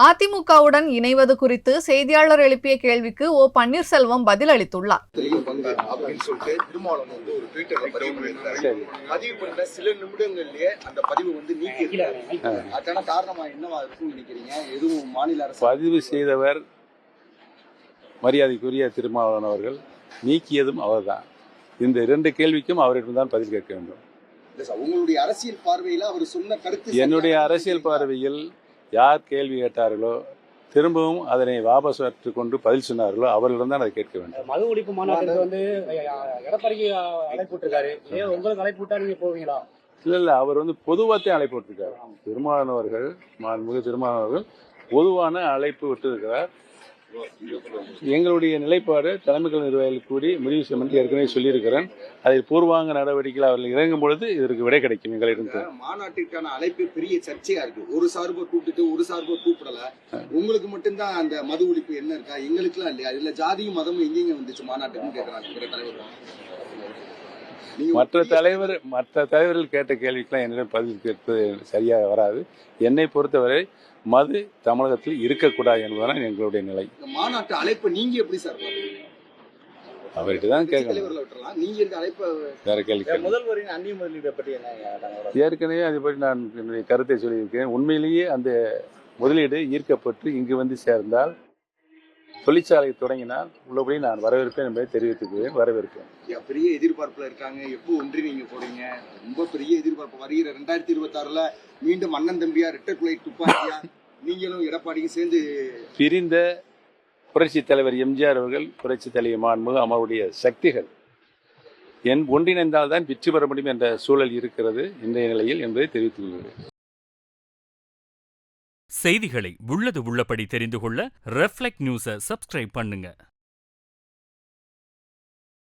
அதிமுகவுடன் இணைவது குறித்து செய்தியாளர் எழுப்பிய கேள்விக்கு ஓ பன்னீர்செல்வம் பதில் அளித்துள்ளார். சில நிமிடங்கள்லயே அந்த பதிவு நீக்கி அதனால காரணமா என்னவா இருக்கும் நினைக்கிறீங்க? எதுவும் மாநில அரசு பதிவு செய்தவர் மரியாதைக்குரிய திருமாவளவன் அவர்கள், நீக்கியதும் அவர்தான். இந்த இரண்டு கேள்விக்கும் அவரிடம் தான் பதில் கேட்க வேண்டும். உங்களுடைய அரசியல் பார்வையில் அவர் சொன்ன கருத்து, என்னுடைய அரசியல் பார்வையில் யார் கேள்வி கேட்டார்களோ திரும்பவும் அதனை வாபஸ் கொண்டு பதில் சொன்னார்களோ அவர்களிடம் தான் அதை கேட்க வேண்டும். மது ஒழிப்பு மாநாட்டுக்கு எடப்பாடிக்கு அழைப்பு விட்டுருக்காரு, ஏன் உங்களுக்கு அழைப்பு விட்டா நீங்க போவீங்களா? இல்ல அவர் பொதுவாகத்தையும் அழைப்பு விட்டுருக்காரு. திருமாவளவன் அவர்கள், மாண்புமிகு திருமாவளவன் அவர்கள் பொதுவான அழைப்பு விட்டிருக்கிறார். எங்களுடைய நிலைப்பாடு தலைமைகள் நிர்வாகிகள் கூடி முடிவு செய்யும் என்று ஏற்கனவே சொல்லியிருக்கிறேன். அதில் பூர்வாங்க நடவடிக்கைகள் அவர்கள் இறங்கும் பொழுது இதற்கு விடை கிடைக்கும். எங்களிடம் மாநாட்டிற்கான அழைப்பு பெரிய சர்ச்சையா இருக்கு. ஒரு சார்பை கூப்பிட்டு ஒரு சார்பை கூப்பிடல. உங்களுக்கு மட்டும்தான் அந்த மது ஒழிப்பு என்ன இருக்கா? எங்களுக்குலாம் இல்லையா? இல்ல ஜாதியும் மதமும் எங்கெங்க வந்துச்சு மாநாட்டுக்குன்னு கேட்கிறாங்க தலைவர். மற்ற தலைவர்கள் கேட்ட கேள்விக்கெல்லாம் என்னிடம் பதில் கேட்பது சரியாக வராது. என்னை பொறுத்தவரை மது தமிழகத்தில் இருக்கக்கூடாது என்பதுதான் எங்களுடைய நிலை. மாநாட்டு அழைப்பு நீங்க எப்படி சார் அவர்கிட்ட தான் கேட்கணும். வேற கேள்வி. முதல்வரின் அந்நிய முதலீடு பற்றி என்ன? ஏற்கனவே அதை பற்றி நான் என்னுடைய கருத்தை சொல்லியிருக்கேன். உண்மையிலேயே அந்த முதலீடு ஈர்க்கப்பட்டு இங்கு சேர்ந்தால், தொழிற்சாலை தொடங்கினால் உள்ளபடி நான் வரவேற்பேன் என்பதை தெரிவித்துக்கிறேன். வரவேற்பேன். பெரிய எதிர்பார்ப்புல இருக்காங்க. எப்போ ஒன்றி நீங்க போறீங்க? ரொம்ப பெரிய எதிர்பார்ப்பு. வருகிற 2026 மீண்டும் அண்ணன் தம்பியா இரட்டைக்குலை துப்பாக்கியா நீங்களும் எடப்பாடியும் சேர்ந்து பிரிந்த புரட்சி தலைவர் எம்ஜிஆர் அவர்கள், புரட்சி தலைவர் மாண்புமிகு அவருடைய சக்திகள் ஒன்றிணைந்தால் தான் வெற்றி பெற முடியும் என்ற சூழல் இருக்கிறது இன்றைய நிலையில் என்பதை தெரிவித்துக் கொள்கிறேன். செய்திகளை உள்ளது உள்ளபடி தெரிந்து கொள்ள ரெஃப்ளெக்ட் நியூஸை சப்ஸ்கிரைப் பண்ணுங்க.